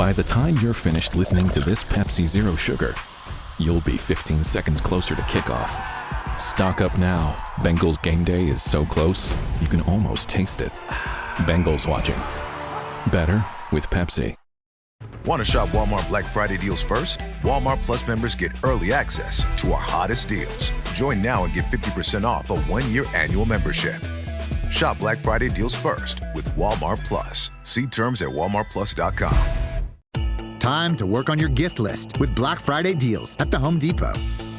By the time you're finished listening to this Pepsi Zero Sugar, you'll be 15 seconds closer to kickoff. Stock up now. Bengals game day is so close, you can almost taste it. Bengals watching. Better with Pepsi. Want to shop Walmart Black Friday deals first? Walmart Plus members get early access to our hottest deals. Join now and get 50% off a one-year annual membership. Shop Black Friday deals first with Walmart Plus. See terms at walmartplus.com. Time to work on your gift list with Black Friday deals at the Home Depot.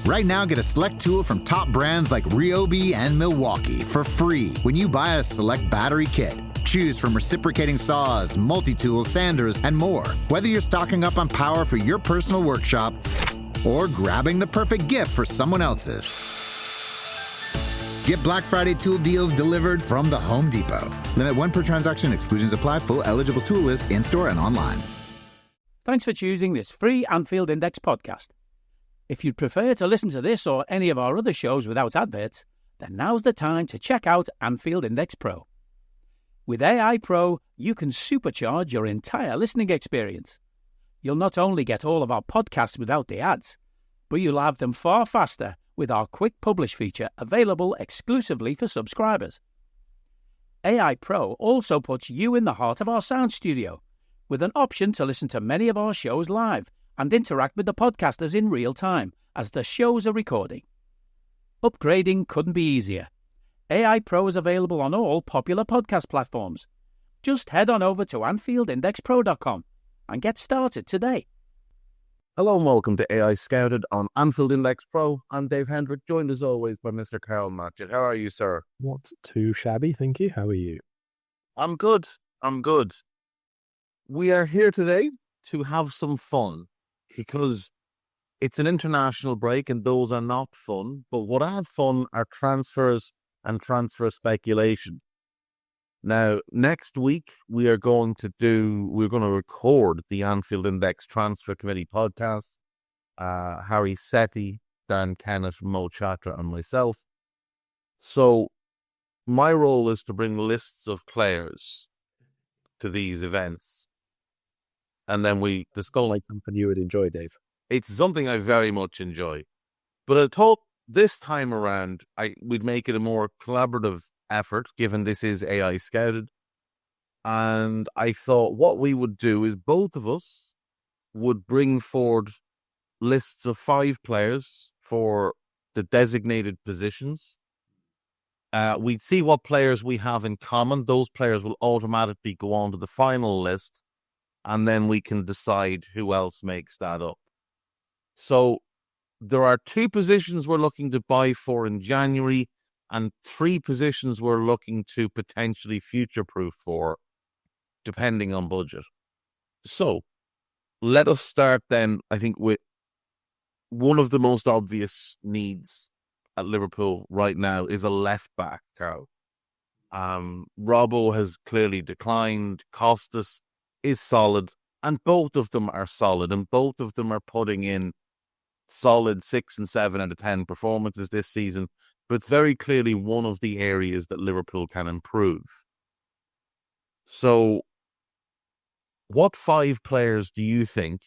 Right now, get a select tool from top brands like Ryobi and Milwaukee for free when you buy a select battery kit. Choose from reciprocating saws, multi-tools, sanders, and more. Whether you're stocking up on power for your personal workshop or grabbing the perfect gift for someone else's. Get Black Friday tool deals delivered from the Home Depot. Limit 1 per transaction. Exclusions apply. Full eligible tool list in-store and online. Thanks for choosing this free Anfield Index podcast. If you'd prefer to listen to this or any of our other shows without adverts, then now's the time to check out Anfield Index Pro. With AI Pro, you can supercharge your entire listening experience. You'll not only get all of our podcasts without the ads, but you'll have them far faster with our Quick Publish feature available exclusively for subscribers. AI Pro also puts you in the heart of our sound studio, with an option to listen to many of our shows live and interact with the podcasters in real time as the shows are recording. Upgrading couldn't be easier. AI Pro is available on all popular podcast platforms. Just head on over to AnfieldIndexPro.com and get started today. Hello and welcome to AI Scouted on Anfield Index Pro. I'm Dave Hendrick, joined as always by Mr. Karl Matchett. How are you, sir? Not too shabby, thank you. How are you? I'm good. We are here today to have some fun because it's an international break and those are not fun. But what are fun are transfers and transfer speculation. Now, next week, we're going to record the Anfield Index Transfer Committee podcast. Harry Setti, Dan Kennett, Mo Chatra, and myself. So, my role is to bring lists of players to these events. And then we discuss. Like something you would enjoy, Dave. It's something I very much enjoy. But I thought this time around, we'd make it a more collaborative effort, given this is AI Scouted. And I thought what we would do is both of us would bring forward lists of 5 players for the designated positions. We'd see what players we have in common. Those players will automatically go on to the final list, and then we can decide who else makes that up. So there are 2 positions we're looking to buy for in January, and 3 positions we're looking to potentially future-proof for, depending on budget. So, let us start then, I think, with one of the most obvious needs at Liverpool right now is a left-back, Karl. Robbo has clearly declined. Costas is solid, and both of them are solid, and both of them are putting in solid 6 and 7 out of 10 performances this season. But it's very clearly one of the areas that Liverpool can improve. So, what 5 players do you think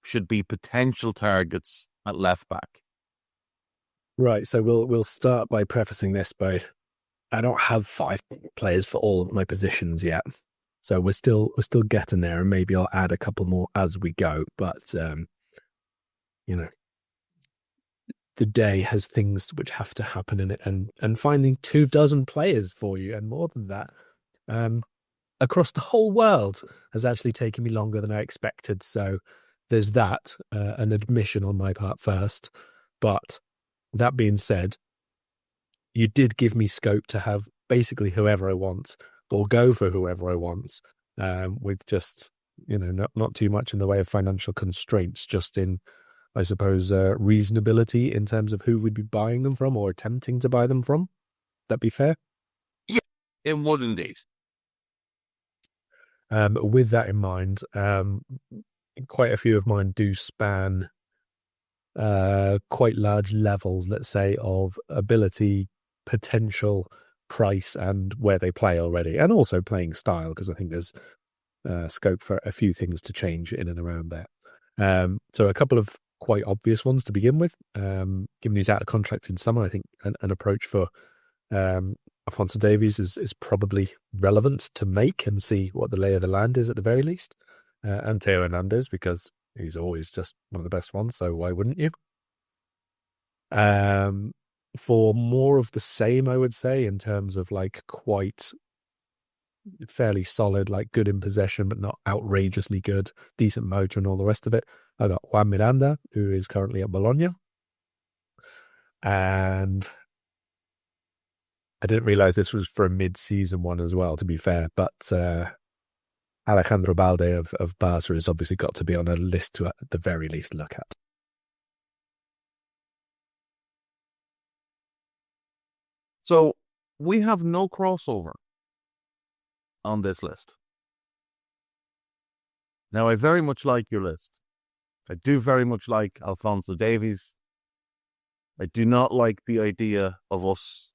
should be potential targets at left back? Right, so we'll start by prefacing this by I don't have 5 players for all of my positions yet. So we're still getting there, and maybe I'll add a couple more as we go. But the day has things which have to happen in it, and finding 24 players for you and more than that across the whole world has actually taken me longer than I expected. So there's that, an admission on my part first. But that being said, you did give me scope to have basically whoever I want, or go for whoever I want, with just not too much in the way of financial constraints, just in, I suppose, reasonability in terms of who we'd be buying them from or attempting to buy them from. That be fair? Yeah, it would indeed. With that in mind, quite a few of mine do span quite large levels, let's say, of ability, potential, price, and where they play already, and also playing style, because I think there's scope for a few things to change in and around there. So a couple of quite obvious ones to begin with. Given he's out of contract in summer, I think an approach for Alphonso Davies is probably relevant to make and see what the lay of the land is at the very least. And Theo Hernandez, because he's always just one of the best ones, so why wouldn't you? For more of the same, I would say, in terms of like quite fairly solid, like good in possession, but not outrageously good, decent motor and all the rest of it. I got Juan Miranda, who is currently at Bologna. And I didn't realize this was for a mid-season one as well, to be fair, but Alejandro Balde of Barca has obviously got to be on a list to at the very least look at. So we have no crossover on this list. Now, I very much like your list. I do very much like Alphonso Davies. I do not like the idea of us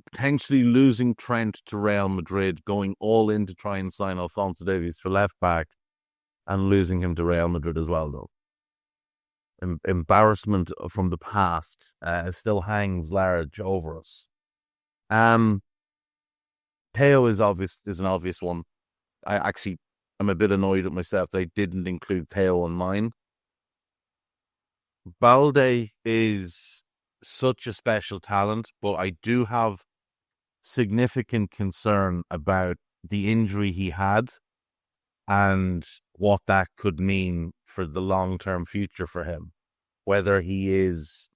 potentially losing Trent to Real Madrid, going all in to try and sign Alphonso Davies for left back and losing him to Real Madrid as well, though. Embarrassment from the past still hangs large over us. Theo is an obvious one. I'm a bit annoyed at myself that I didn't include Theo in mine. Balde is such a special talent, but I do have significant concern about the injury he had and what that could mean for the long-term future for him. Whether he is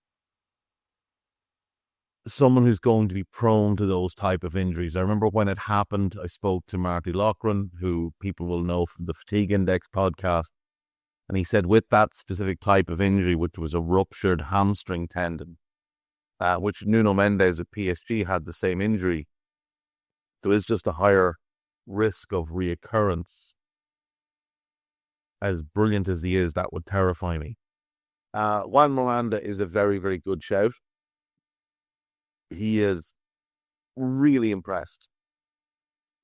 someone who's going to be prone to those type of injuries. I remember when it happened, I spoke to Marty Loughran, who people will know from the Fatigue Index podcast, and he said with that specific type of injury, which was a ruptured hamstring tendon, which Nuno Mendes at PSG had the same injury, there is just a higher risk of reoccurrence. As brilliant as he is, that would terrify me. Juan Miranda is a very, very good shout. He is really impressed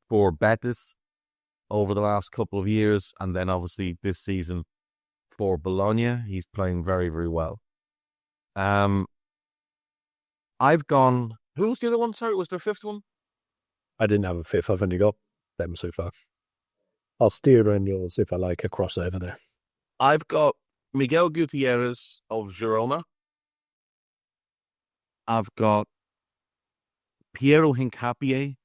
for Betis over the last couple of years, and then obviously this season for Bologna. He's playing very, very well. I've gone... Who was the other one? Sorry, was there a fifth one? I didn't have a fifth. I've only got them so far. I'll steer around yours if I like a crossover there. I've got Miguel Gutierrez of Girona. I've got Piero Hincapié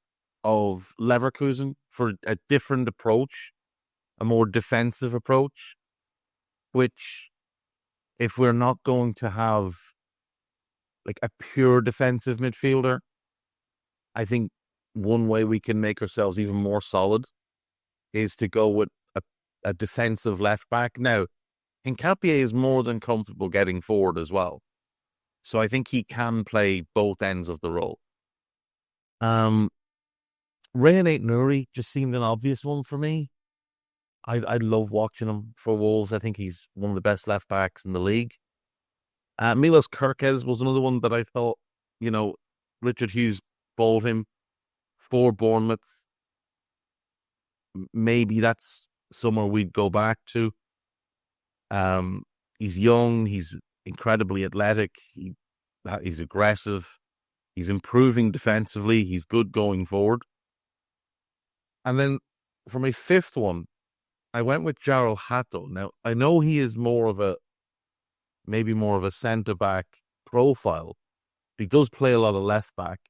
of Leverkusen for a different approach, a more defensive approach, which if we're not going to have like a pure defensive midfielder, I think one way we can make ourselves even more solid is to go with a defensive left back. Now, Hincapié is more than comfortable getting forward as well. So I think he can play both ends of the role. Rehan Aït-Nouri just seemed an obvious one for me. I love watching him for Wolves. I think he's one of the best left backs in the league. Milos Kerkez was another one that I thought, Richard Hughes bought him for Bournemouth. Maybe that's somewhere we'd go back to. He's young. He's incredibly athletic. He's aggressive. He's improving defensively. He's good going forward. And then for my fifth one, I went with Jarrell Hato. Now, I know he is maybe more of a centre-back profile. He does play a lot of left-back,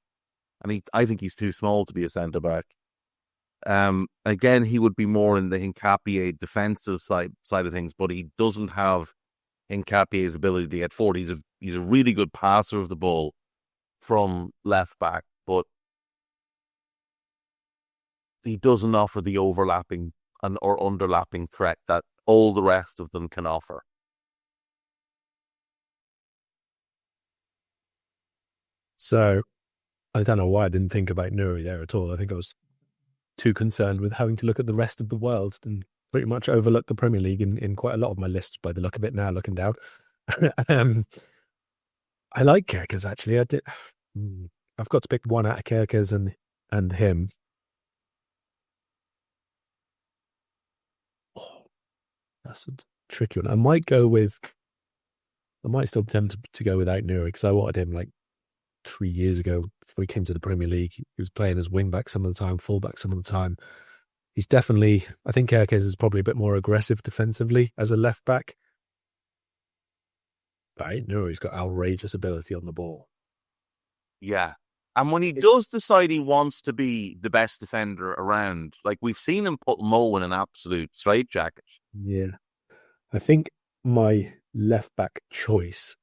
and I think he's too small to be a centre-back. Again, he would be more in the Hincapié defensive side of things, but he doesn't have Hincapié's ability to get forward. He's a really good passer of the ball from left-back, but he doesn't offer the overlapping or underlapping threat that all the rest of them can offer. So, I don't know why I didn't think about Nouri there at all. I think I was too concerned with having to look at the rest of the world and pretty much overlook the Premier League in quite a lot of my lists by the look of it now, looking down. I like Kerkez, actually. I've got to pick one out of Kerkez and him. That's a tricky one. I might still attempt to go without Nuri because I wanted him like 3 years ago before he came to the Premier League. He was playing as wing back some of the time, full back some of the time. He's definitely, I think Kerkez is probably a bit more aggressive defensively as a left back. But Nuri's got outrageous ability on the ball. Yeah. And when he does decide he wants to be the best defender around, like we've seen him put Mo in an absolute straitjacket. Yeah. I think my left back choice,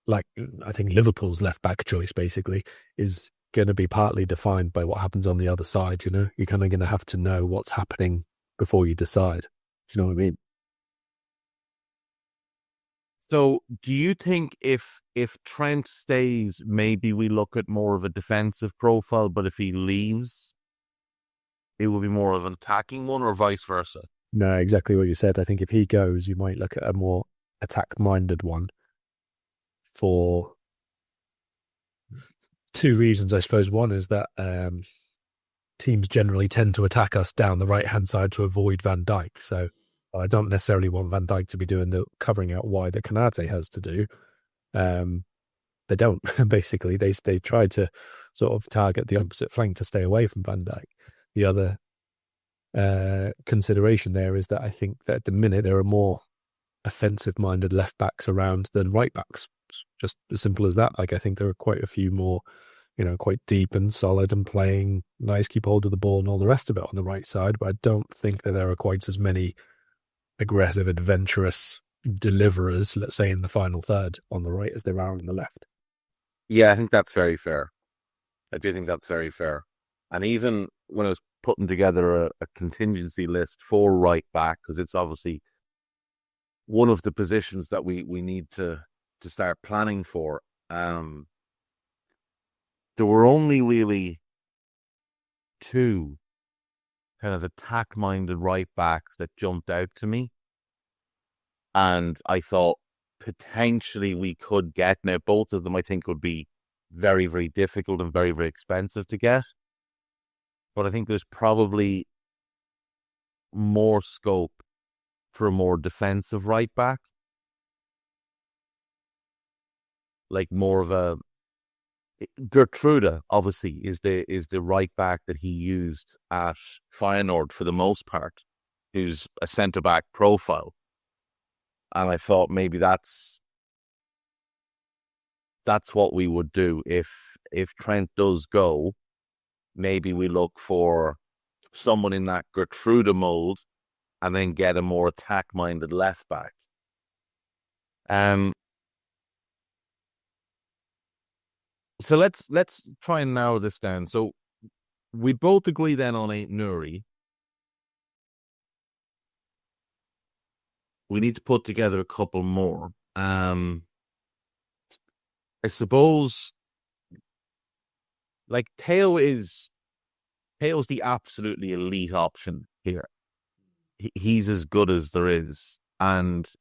like I think Liverpool's left back choice basically, is going to be partly defined by what happens on the other side, you know? You're kind of going to have to know what's happening before you decide. Do you know what I mean? So do you think if Trent stays, maybe we look at more of a defensive profile, but if he leaves, it will be more of an attacking one, or vice versa? No, exactly what you said. I think if he goes, you might look at a more attack-minded one for two reasons, I suppose. One is that teams generally tend to attack us down the right-hand side to avoid Van Dijk. So I don't necessarily want Van Dijk to be doing the covering out wide that Konate has to do. They don't, basically. They try to sort of target the opposite flank to stay away from Van Dijk. The other consideration there is that I think that at the minute there are more offensive-minded left-backs around than right-backs. Just as simple as that. Like, I think there are quite a few more, quite deep and solid and playing nice, keep hold of the ball and all the rest of it on the right side, but I don't think that there are quite as many aggressive, adventurous deliverers, let's say, in the final third on the right as there are on the left. Yeah, I think that's very fair. I do think that's very fair. And even when I was putting together a contingency list for right back, because it's obviously one of the positions that we need to start planning for, there were only really two kind of attack-minded right backs that jumped out to me. And I thought potentially we could get, now both of them I think would be very, very difficult and very, very expensive to get. But I think there's probably more scope for a more defensive right back. Like more of a Gertrude, obviously, is the right back that he used at Feyenoord for the most part, who's a centre back profile. And I thought maybe that's what we would do if Trent does go. Maybe we look for someone in that Gertrude mold, and then get a more attack-minded left back. So let's try and narrow this down. So we both agree then on a Nuri. We need to put together a couple more. I suppose, like Theo's the absolutely elite option here. He's as good as there is, and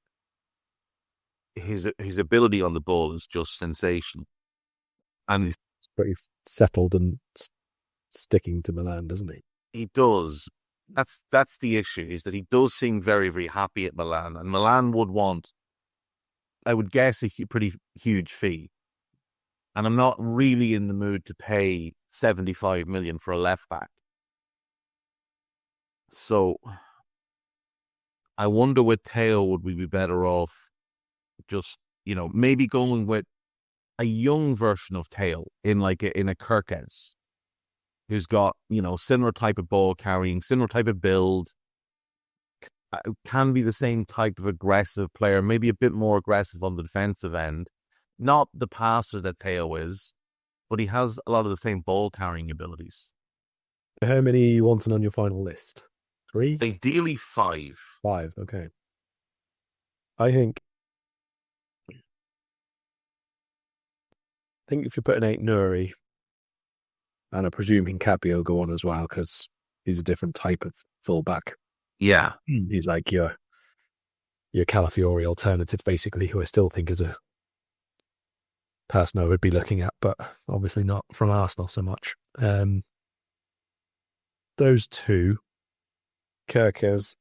his ability on the ball is just sensational. And he's pretty settled and sticking to Milan, doesn't he? He does. That's the issue, is that he does seem very, very happy at Milan, and Milan would want, I would guess, a pretty huge fee. And I'm not really in the mood to pay 75 million for a left back. So I wonder with Theo, would we be better off just, maybe going with a young version of Theo in a Kirkes, who's got, similar type of ball carrying, similar type of build, can be the same type of aggressive player, maybe a bit more aggressive on the defensive end. Not the passer that Theo is, but he has a lot of the same ball carrying abilities. How many are you wanting on your final list? 3? Ideally 5. 5, okay. I think if you're putting 8 Nuri, and I'm presuming Capio go on as well, because he's a different type of fullback. Yeah. He's like your Calafiori alternative, basically, who I still think is a person I would be looking at, but obviously not from Arsenal so much. Those two, Kirkes.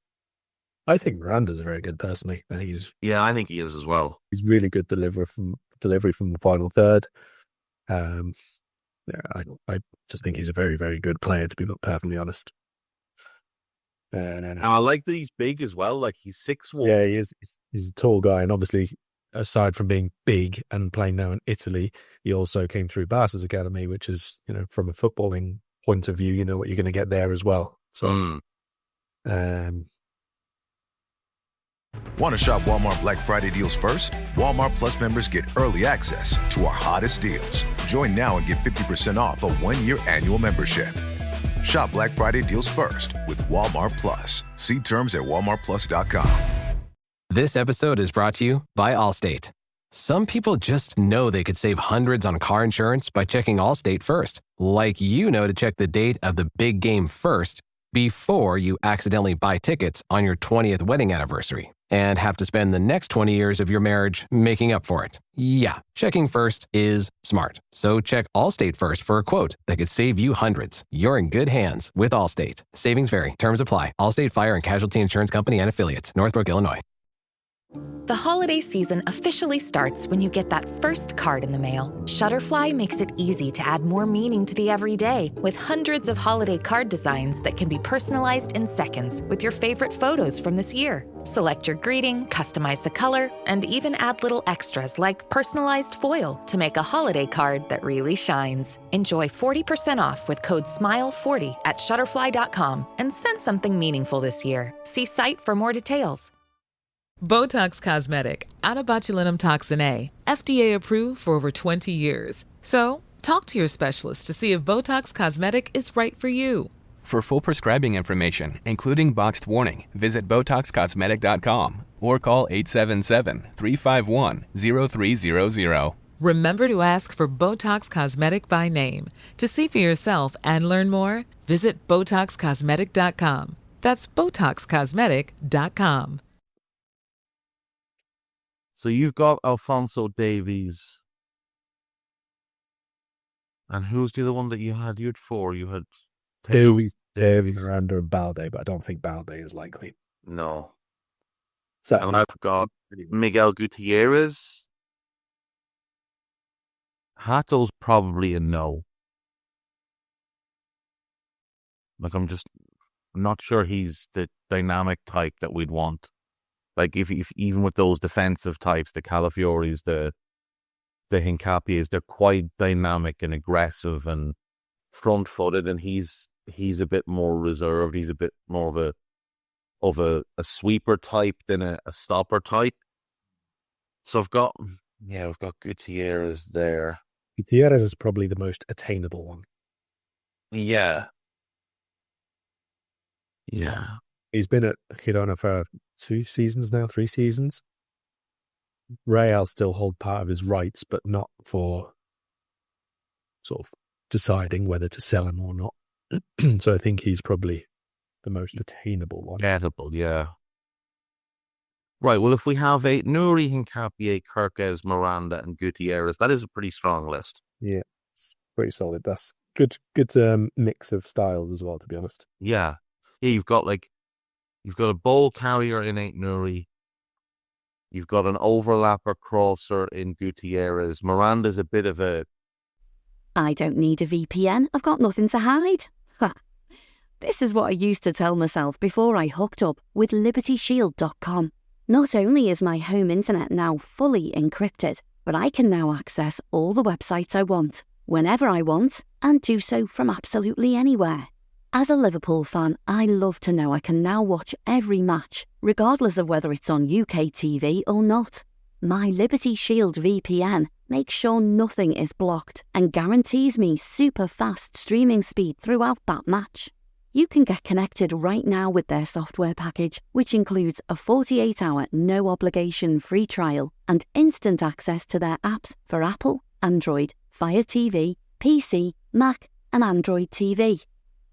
I think Miranda's very good personally. I think I think he is as well. he's really good delivery from the final third. I just think he's a very, very good player, to be perfectly honest. And I like that he's big as well. Like he's 6'1". Yeah, he is. He's a tall guy, and obviously, aside from being big and playing now in Italy, he also came through Barca's academy, which is, from a footballing point of view, you know what you're going to get there as well. So, Want to shop Walmart Black Friday deals first? Walmart Plus members get early access to our hottest deals. Join now and get 50% off a 1-year annual membership. Shop Black Friday deals first with Walmart Plus. See terms at walmartplus.com. This episode is brought to you by Allstate. Some people just know they could save hundreds on car insurance by checking Allstate first. Like to check the date of the big game first before you accidentally buy tickets on your 20th wedding anniversary and have to spend the next 20 years of your marriage making up for it. Yeah, checking first is smart. So check Allstate first for a quote that could save you hundreds. You're in good hands with Allstate. Savings vary. Terms apply. Allstate Fire and Casualty Insurance Company and Affiliates. Northbrook, Illinois. The holiday season officially starts when you get that first card in the mail. Shutterfly makes it easy to add more meaning to the everyday with hundreds of holiday card designs that can be personalized in seconds with your favorite photos from this year. Select your greeting, customize the color, and even add little extras like personalized foil to make a holiday card that really shines. Enjoy 40% off with code SMILE40 at Shutterfly.com and send something meaningful this year. See site for more details. Botox Cosmetic, out of botulinum toxin A, FDA approved for over 20 years. So, talk to your specialist to see if Botox Cosmetic is right for you. For full prescribing information, including boxed warning, visit BotoxCosmetic.com or call 877-351-0300. Remember to ask for Botox Cosmetic by name. To see for yourself and learn more, visit BotoxCosmetic.com. That's BotoxCosmetic.com. So you've got Alphonso Davies. And who's the other one that you had? You had 4. You had Davies, Miranda, and Balde, but I don't think Balde is likely. No. So, and I've got Miguel Gutierrez. Hato's probably a no. Like, I'm not sure he's the dynamic type that we'd want. Like, if even with those defensive types, the Calafioris, the Hincapiés, they're quite dynamic and aggressive and front-footed, and he's a bit more reserved. He's a bit more of a sweeper type than a stopper type. So we've got Gutierrez there. Gutierrez is probably the most attainable one. Yeah. He's been at Girona for 3 seasons. Real still hold part of his rights, but not for sort of deciding whether to sell him or not. So I think he's probably the most attainable one. Gettable, yeah. Right, well, if we have Nuri, Hincapié, Kirkes, Miranda, and Gutierrez, that is a pretty strong list. Yeah, it's pretty solid. That's good mix of styles as well, to be honest. Yeah, you've got a ball carrier in Nuri. You've got an overlapper crosser in Gutierrez. Miranda's a bit of a... I don't need a VPN. I've got nothing to hide. Ha. This is what I used to tell myself before I hooked up with LibertyShield.com. Not only is my home internet now fully encrypted, but I can now access all the websites I want, whenever I want, and do so from absolutely anywhere. As a Liverpool fan, I love to know I can now watch every match, regardless of whether it's on UK TV or not. My Liberty Shield VPN makes sure nothing is blocked and guarantees me super fast streaming speed throughout that match. You can get connected right now with their software package, which includes a 48-hour no-obligation free trial and instant access to their apps for Apple, Android, Fire TV, PC, Mac, and Android TV.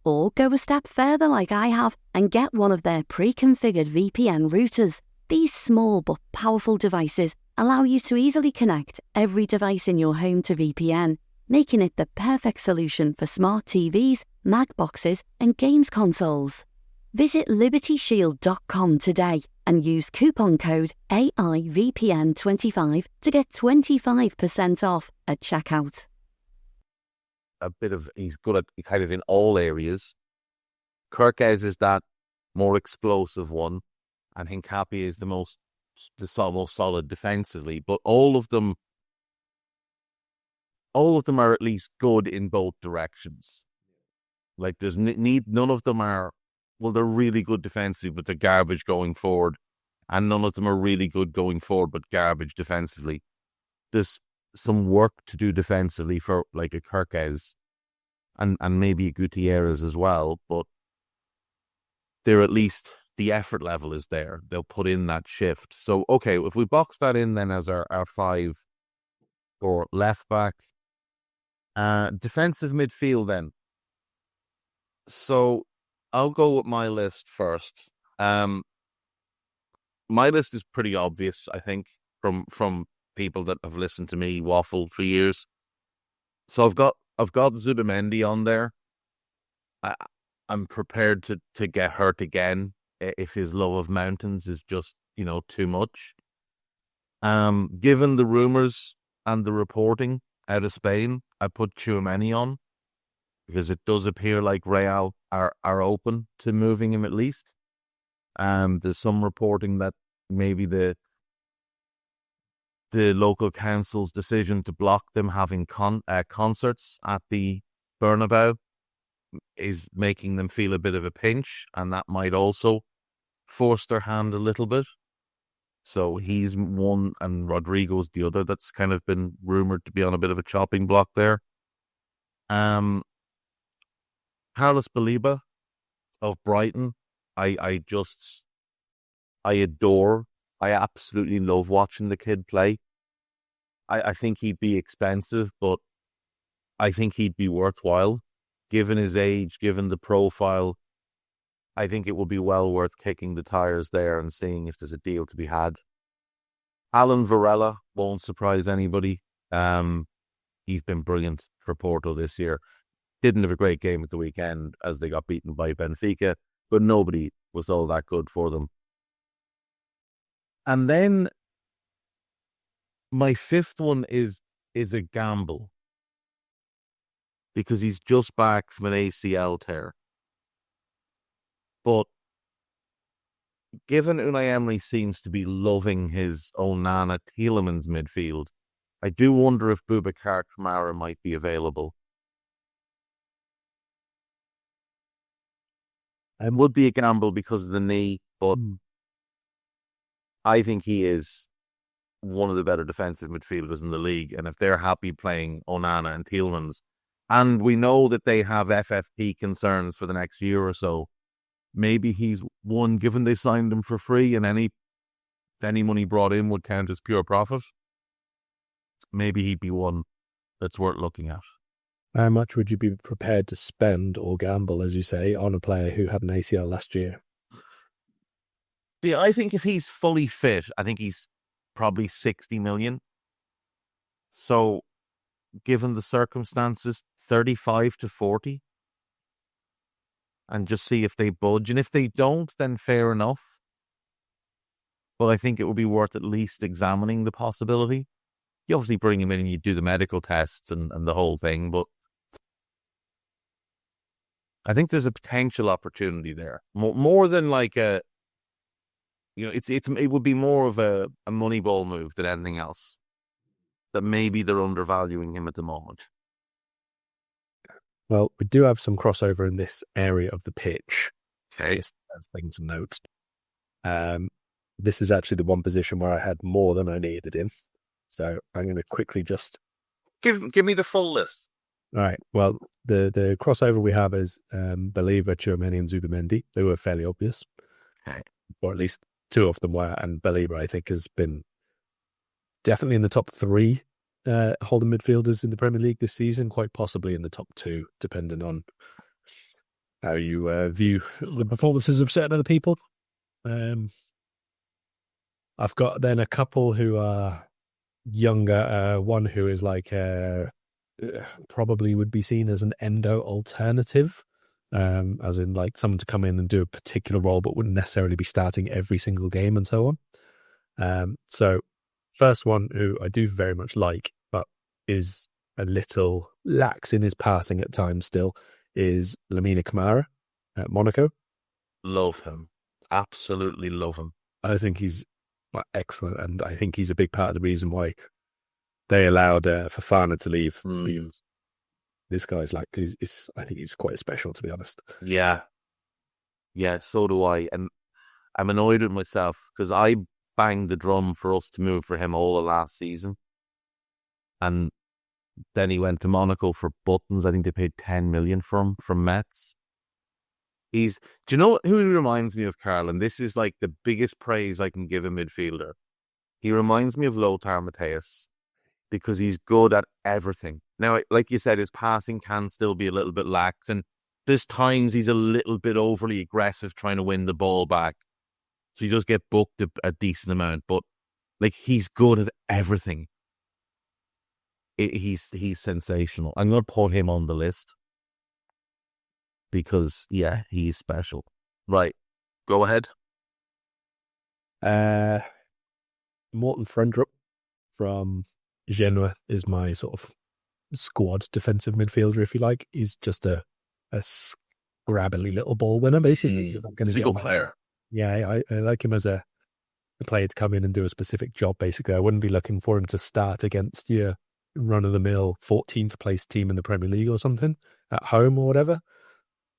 Or go a step further like I have and get one of their pre-configured VPN routers. These small but powerful devices allow you to easily connect every device in your home to VPN, making it the perfect solution for smart TVs, Mac boxes, and games consoles. Visit libertyshield.com today and use coupon code AIVPN25 to get 25% off at checkout. He's good at kind of in all areas. Kirkes is that more explosive one, and Hincapie is the most solid defensively. But all of them are at least good in both directions. Like there's none of them are. Well, they're really good defensively, but they're garbage going forward. And none of them are really good going forward, but garbage defensively. There's some work to do defensively for like a Kirkes and maybe a Gutierrez as well, but they're at least, the effort level is there. They'll put in that shift. So, okay, if we box that in then as our 5 for left back, defensive midfield then. So, I'll go with my list first. My list is pretty obvious, I think, from people that have listened to me waffle for years. So I've got Zubimendi on there. I'm prepared to get hurt again if his love of mountains is just, too much. Given the rumors and the reporting out of Spain, I put Tchouaméni on, because it does appear like Real are open to moving him at least. There's some reporting that maybe the local council's decision to block them having concerts at the Bernabeu is making them feel a bit of a pinch, and that might also force their hand a little bit. So he's one, and Rodrigo's the other that's kind of been rumoured to be on a bit of a chopping block there. Carlos Baleba of Brighton, I absolutely love watching the kid play. I think he'd be expensive, but I think he'd be worthwhile. Given his age, given the profile, I think it would be well worth kicking the tires there and seeing if there's a deal to be had. Alan Varela won't surprise anybody. He's been brilliant for Porto this year. Didn't have a great game at the weekend as they got beaten by Benfica, but nobody was all that good for them. And then my 5th one is a gamble, because he's just back from an ACL tear. But given Unai Emery seems to be loving his Onana Tielemans midfield, I do wonder if Boubacar Kamara might be available. It would be a gamble because of the knee, but I think he is one of the better defensive midfielders in the league. And if they're happy playing Onana and Tielemans, and we know that they have FFP concerns for the next year or so, maybe he's one, given they signed him for free and any money brought in would count as pure profit. Maybe he'd be one that's worth looking at. How much would you be prepared to spend or gamble, as you say, on a player who had an ACL last year? Yeah, I think if he's fully fit, I think he's probably 60 million. So, given the circumstances, 35 to 40. And just see if they budge. And if they don't, then fair enough. But I think it would be worth at least examining the possibility. You obviously bring him in and you do the medical tests and the whole thing, but I think there's a potential opportunity there. More than like it would be more of a Moneyball move than anything else. That maybe they're undervaluing him at the moment. Well, we do have some crossover in this area of the pitch. Okay. That's taking some notes. This is actually the one position where I had more than I needed in. So I'm going to quickly just... Give me the full list. All right. Well, the crossover we have is Baleba, Tchouaméni and Zubimendi. They were fairly obvious. Okay. Or at least 2 of them were. And Baleba, I think, has been definitely in the top 3 holding midfielders in the Premier League this season, quite possibly in the top 2, depending on how you view the performances of certain other people. I've got then a couple who are younger. One who is like probably would be seen as an Endo alternative, as in like someone to come in and do a particular role, but wouldn't necessarily be starting every single game and so on. So first one who I do very much like, but is a little lax in his passing at times still, is Lamine Camara at Monaco. Love him. Absolutely love him. I think he's excellent, and I think he's a big part of the reason why they allowed Fofana to leave. Because this guy's like, I think he's quite special, to be honest. Yeah. Yeah, so do I. And I'm annoyed with myself because I banged the drum for us to move for him all of last season. And then he went to Monaco for buttons. I think they paid 10 million for him from Metz. Do you know who he reminds me of, Karl? And this is like the biggest praise I can give a midfielder. He reminds me of Lothar Matthäus because he's good at everything. Now, like you said, his passing can still be a little bit lax. And there's times he's a little bit overly aggressive trying to win the ball back. So he does get booked a decent amount. But like, he's good at everything. He's sensational. I'm going to put him on the list because, yeah, he's special. Right. Go ahead. Morten Frendrup from Genoa is my sort of squad defensive midfielder, if you like. He's just a scrabbly little ball winner, basically. He's a good player. Yeah, I like him as a player to come in and do a specific job, basically. I wouldn't be looking for him to start against your run-of-the-mill 14th place team in the Premier League or something at home or whatever.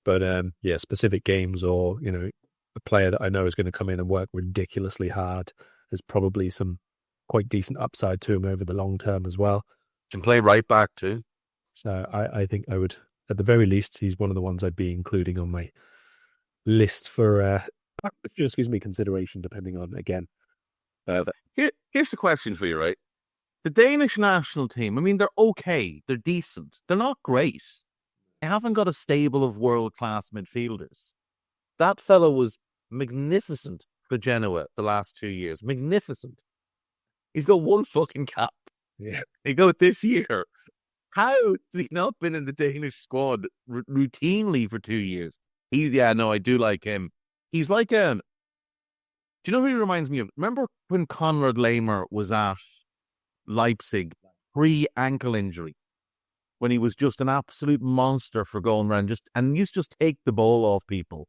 But yeah, specific games or, you know, a player that I know is going to come in and work ridiculously hard. There's probably some quite decent upside to him over the long term as well. Can play right back too. So I think I would, at the very least, he's one of the ones I'd be including on my list for, consideration, depending on, again. Here's the question for you, right? The Danish national team, I mean, they're okay. They're decent. They're not great. They haven't got a stable of world-class midfielders. That fellow was magnificent for Genoa the last 2 years. Magnificent. He's got one fucking cap. Yeah. He got it this year. How has he not been in the Danish squad routinely for 2 years? I do like him. He's like do you know who he reminds me of? Remember when Konrad Laimer was at Leipzig pre-ankle injury? When he was just an absolute monster for going around and used to just take the ball off people.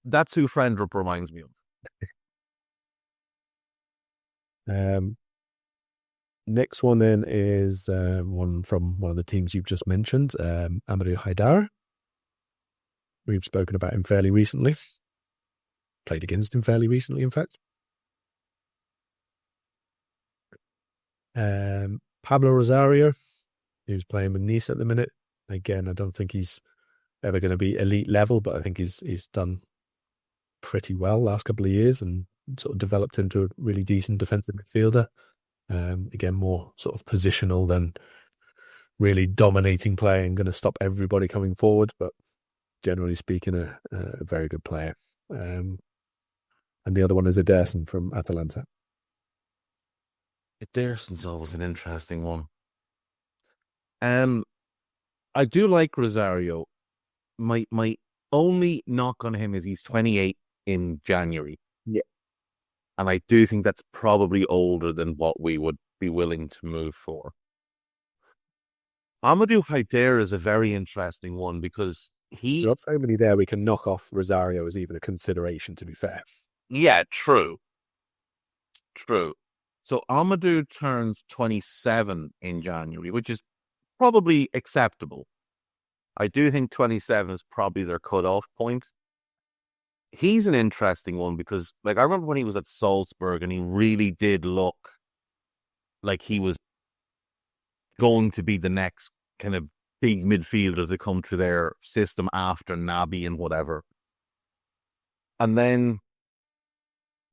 That's who Frendrup reminds me of. Next one then is one from one of the teams you've just mentioned, Amadou Haidara. We've spoken about him fairly recently. Played against him fairly recently, in fact. Pablo Rosario, who's playing with Nice at the minute. Again, I don't think he's ever going to be elite level, but I think he's done pretty well last couple of years and sort of developed into a really decent defensive midfielder. Again, more sort of positional than really dominating play and going to stop everybody coming forward, but generally speaking, a very good player. And the other one is Ederson from Atalanta. Ederson's always an interesting one. I do like Rosario. My only knock on him is he's 28 in January. Yeah. And I do think that's probably older than what we would be willing to move for. Amadou Haidara is a very interesting one because There's not so many there we can knock off Rosario as even a consideration, to be fair. Yeah, true. So Amadou turns 27 in January, which is probably acceptable. I do think 27 is probably their cutoff point. He's an interesting one because, like, I remember when he was at Salzburg and he really did look like he was going to be the next kind of big midfielder to come to their system after Naby and whatever. And then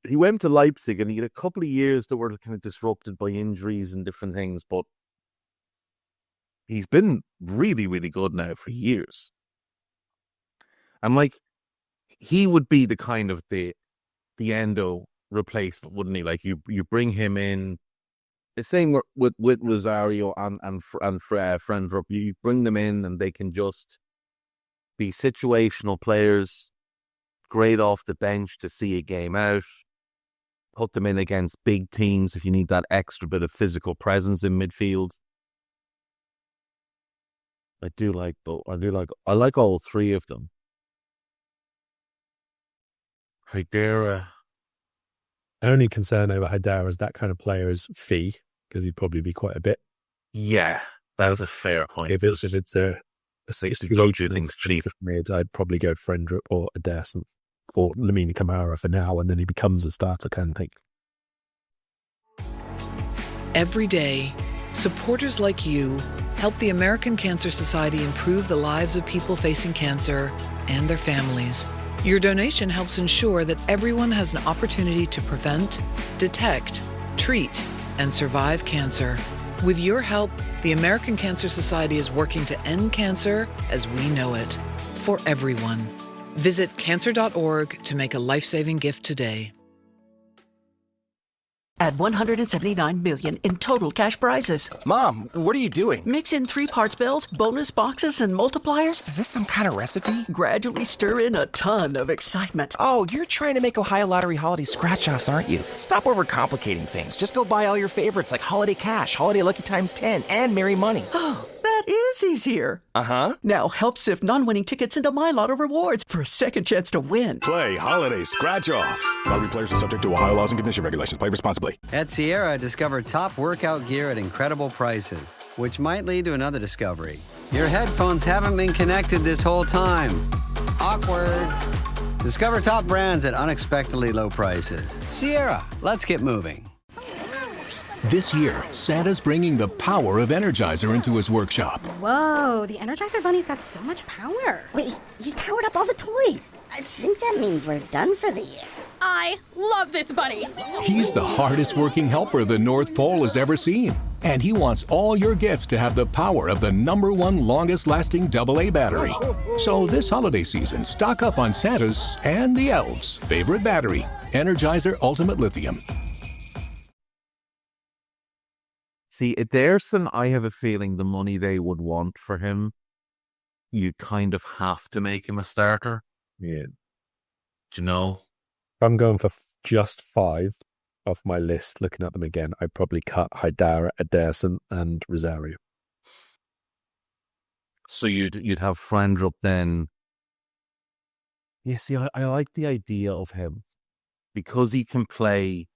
he went to Leipzig and he had a couple of years that were kind of disrupted by injuries and different things, but he's been really, really good now for years. And like, he would be the kind of the Endo replacement, wouldn't he? Like you bring him in. The same with Rosario and Frendrup. You bring them in and they can just be situational players, great off the bench to see a game out. Put them in against big teams if you need that extra bit of physical presence in midfield. I like all three of them. Haidara. Only concern over Haidara is that kind of player's fee, because he'd probably be quite a bit. Yeah, that is a fair point. If it's a 60 things cheap for mid, I'd probably go Frendrup or Ederson or Lamine Camara for now, and then he becomes a starter kind of thing. Every day, supporters like you help the American Cancer Society improve the lives of people facing cancer and their families. Your donation helps ensure that everyone has an opportunity to prevent, detect, treat, and survive cancer. With your help, the American Cancer Society is working to end cancer as we know it, for everyone. Visit cancer.org to make a life-saving gift today. Add $179 million in total cash prizes. Mom, what are you doing? Mix in 3 parts bills, bonus boxes, and multipliers. Is this some kind of recipe? Gradually stir in a ton of excitement. Oh, you're trying to make Ohio Lottery holiday scratch-offs, aren't you? Stop overcomplicating things. Just go buy all your favorites like Holiday Cash, Holiday Lucky Times 10, and Merry Money. Oh, that is easier. Uh-huh. Now help sift non-winning tickets into My Lotto Rewards for a second chance to win. Play Holiday Scratch-Offs. Lottery players are subject to Ohio laws and condition regulations. Play responsibly. At Sierra, discover top workout gear at incredible prices, which might lead to another discovery. Your headphones haven't been connected this whole time. Awkward. Discover top brands at unexpectedly low prices. Sierra, let's get moving. This year, Santa's bringing the power of Energizer into his workshop. Whoa, the Energizer Bunny's got so much power. Wait, he's powered up all the toys. I think that means we're done for the year. I love this bunny. He's the hardest working helper the North Pole has ever seen. And he wants all your gifts to have the power of the #1 longest lasting AA battery. So this holiday season, stock up on Santa's and the elves' favorite battery, Energizer Ultimate Lithium. See, Ederson, I have a feeling the money they would want for him, you kind of have to make him a starter. Yeah. Do you know? If I'm going for just 5 off my list, looking at them again, I'd probably cut Haidara, Ederson, and Rosario. So you'd have Frendrup then. Yeah, see, I like the idea of him because he can play.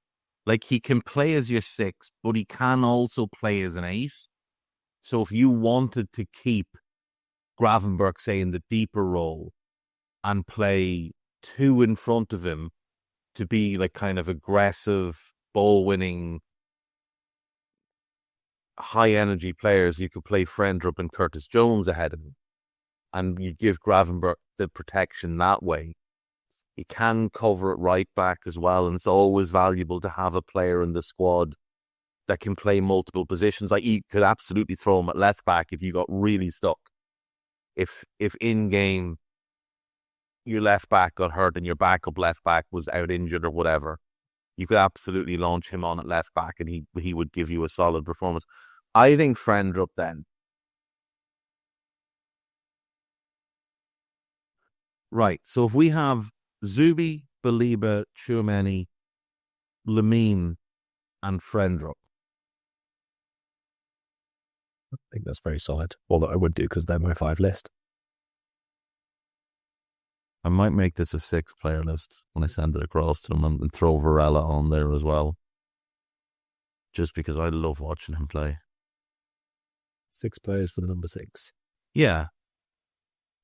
Like, he can play as your 6, but he can also play as an 8. So if you wanted to keep Gravenberch, say, in the deeper role and play 2 in front of him to be like kind of aggressive, ball-winning, high-energy players, you could play Frendrup and Curtis Jones ahead of him. And you give Gravenberch the protection that way. He can cover at right back as well, and it's always valuable to have a player in the squad that can play multiple positions. Like, you could absolutely throw him at left back if you got really stuck. If in game your left back got hurt and your backup left back was out injured or whatever, you could absolutely launch him on at left back and he would give you a solid performance. I think Frendrup then. Right, so if we have Zubi, Baliba, Tchouameni, Lamine, and Frendrup. I think that's very solid. Although I would do because they're my 5 list. I might make this a 6-player list when I send it across to them and throw Varela on there as well. Just because I love watching him play. 6 players for the number 6. Yeah.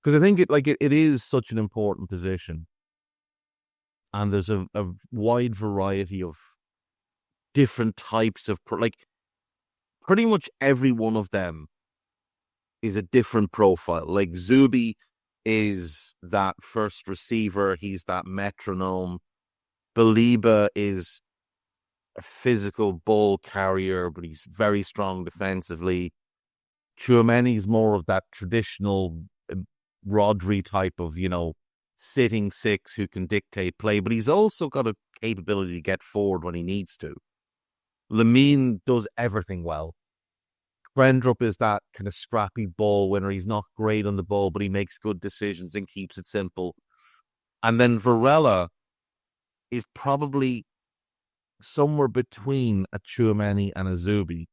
Because I think it is such an important position. And there's a wide variety of different types of, pretty much every one of them is a different profile. Like, Zubi is that first receiver. He's that metronome. Baliba is a physical ball carrier, but he's very strong defensively. Tchouameni is more of that traditional Rodri type of, sitting 6 who can dictate play, but he's also got a capability to get forward when he needs to. Lamine does everything well. Brendrup is that kind of scrappy ball winner. He's not great on the ball, but he makes good decisions and keeps it simple. And then Varela is probably somewhere between a Tchouaméni and a Zubi,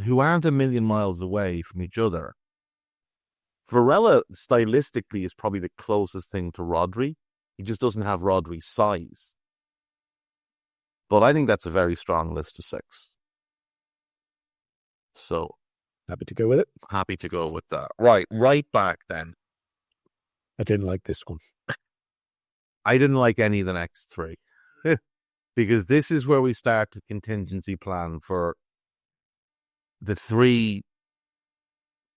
who aren't a million miles away from each other. Varela, stylistically, is probably the closest thing to Rodri. He just doesn't have Rodri's size. But I think that's a very strong list of 6. So, happy to go with it. Happy to go with that. Right back then. I didn't like this one. I didn't like any of the next 3. Because this is where we start the contingency plan for the 3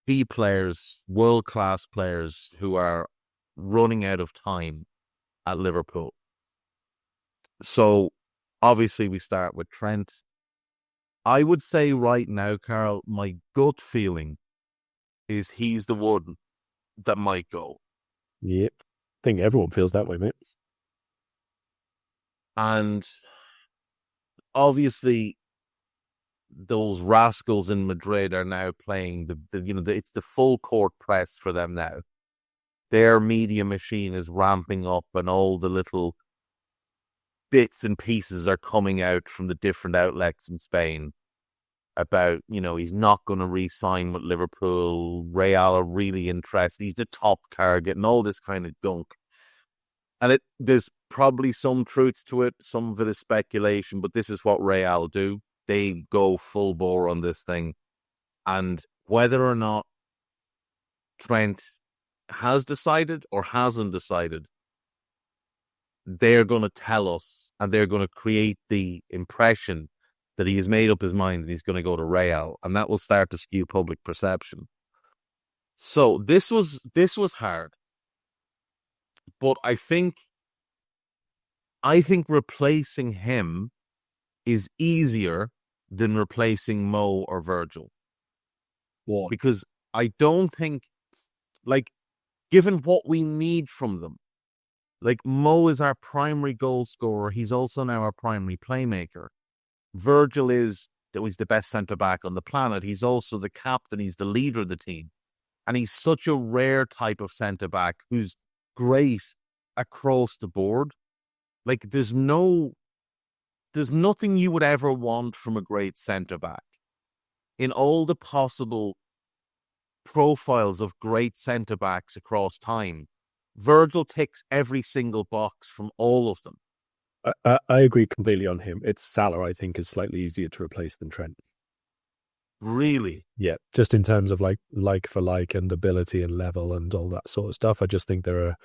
key players, world-class players who are running out of time at Liverpool. So, obviously, we start with Trent. I would say right now, Karl, my gut feeling is he's the one that might go. Yep. I think everyone feels that way, mate. And obviously, those rascals in Madrid are now playing it's the full court press for them now. Their media machine is ramping up, and all the little bits and pieces are coming out from the different outlets in Spain about, he's not going to re-sign with Liverpool. Real are really interested. He's the top target and all this kind of gunk. And there's probably some truth to it. Some of it is speculation, but this is what Real do. They go full bore on this thing. And whether or not Trent has decided or hasn't decided, they're going to tell us, and they're going to create the impression that he has made up his mind and he's going to go to Real, and that will start to skew public perception. So this was hard. But I think replacing him is easier than replacing Mo or Virgil. Why? Because I don't think, given what we need from them, Mo is our primary goal scorer. He's also now our primary playmaker. Virgil is the best centre-back on the planet. He's also the captain. He's the leader of the team. And he's such a rare type of centre-back who's great across the board. There's nothing you would ever want from a great centre-back. In all the possible profiles of great centre-backs across time, Virgil ticks every single box from all of them. I agree completely on him. It's Salah, I think, is slightly easier to replace than Trent. Really? Yeah, just in terms of like for like and ability and level and all that sort of stuff. I just think there are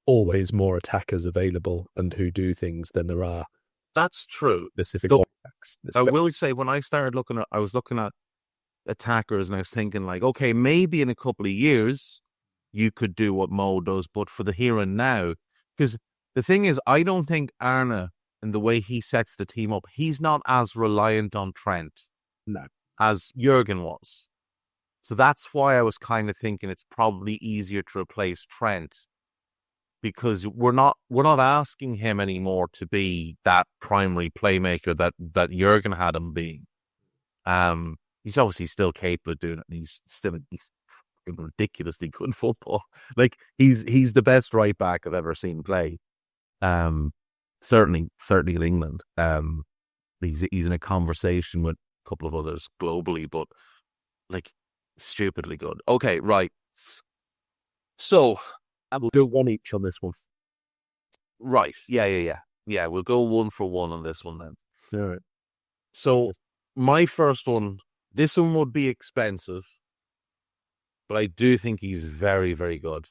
always more attackers available and who do things than there are. That's true. Specific attacks. I will say, when I started I was looking at attackers and I was thinking okay, maybe in a couple of years you could do what Mo does, but for the here and now, because the thing is, I don't think Arne, in the way he sets the team up, he's not as reliant on Trent as Jurgen was. So that's why I was kind of thinking it's probably easier to replace Trent, because we're not asking him anymore to be that primary playmaker that Jurgen had him being. He's obviously still capable of doing it, and he's ridiculously good football. He's the best right back I've ever seen play. Certainly in England. He's in a conversation with a couple of others globally, but stupidly good. Okay, right. So we'll do one each on this one. Right. Yeah. We'll go 1 for 1 on this one then. All right. So my first one, this one would be expensive, but I do think he's very, very good.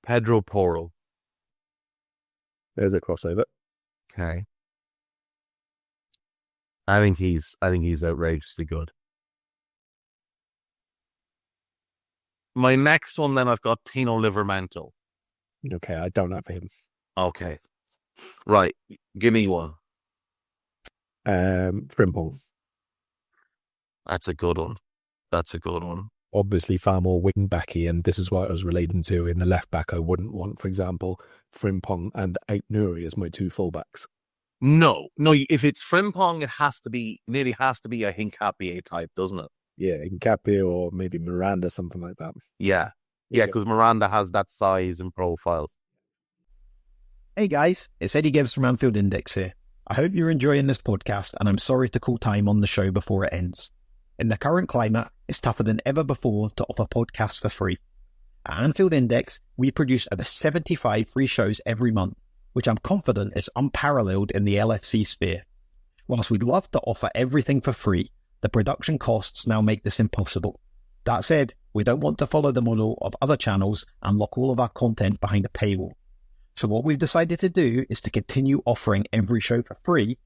Pedro Porro. There's a crossover. Okay. I think he's outrageously good. My next one, then, I've got Tino Livramento. Okay, I don't have him. Okay. Right. Give me one. Frimpong. That's a good one. Obviously far more wing-backy, and this is what I was relating to. In the left-back, I wouldn't want, for example, Frimpong and Aït-Nouri as my 2 fullbacks. No. If it's Frimpong, it nearly has to be a Hincapie type, doesn't it? Yeah, Nkapé or maybe Miranda, something like that. Yeah, because Miranda has that size and profiles. Hey guys, it's Eddie Gibbs from Anfield Index here. I hope you're enjoying this podcast, and I'm sorry to call time on the show before it ends. In the current climate, it's tougher than ever before to offer podcasts for free. At Anfield Index, we produce over 75 free shows every month, which I'm confident is unparalleled in the LFC sphere. Whilst we'd love to offer everything for free, the production costs now make this impossible. That said, we don't want to follow the model of other channels and lock all of our content behind a paywall. So what we've decided to do is to continue offering every show for free,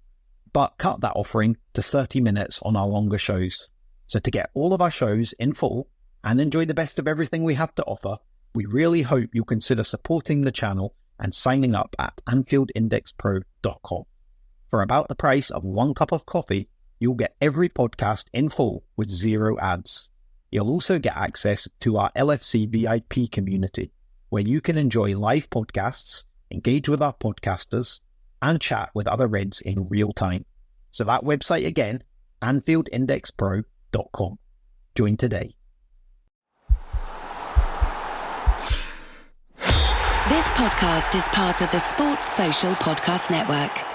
but cut that offering to 30 minutes on our longer shows. So to get all of our shows in full and enjoy the best of everything we have to offer, we really hope you'll consider supporting the channel and signing up at AnfieldIndexPro.com. For about the price of 1 cup of coffee, you'll get every podcast in full with 0 ads. You'll also get access to our LFC VIP community, where you can enjoy live podcasts, engage with our podcasters, and chat with other Reds in real time. So that website again, AnfieldIndexPro.com. Join today. This podcast is part of the Sports Social Podcast Network.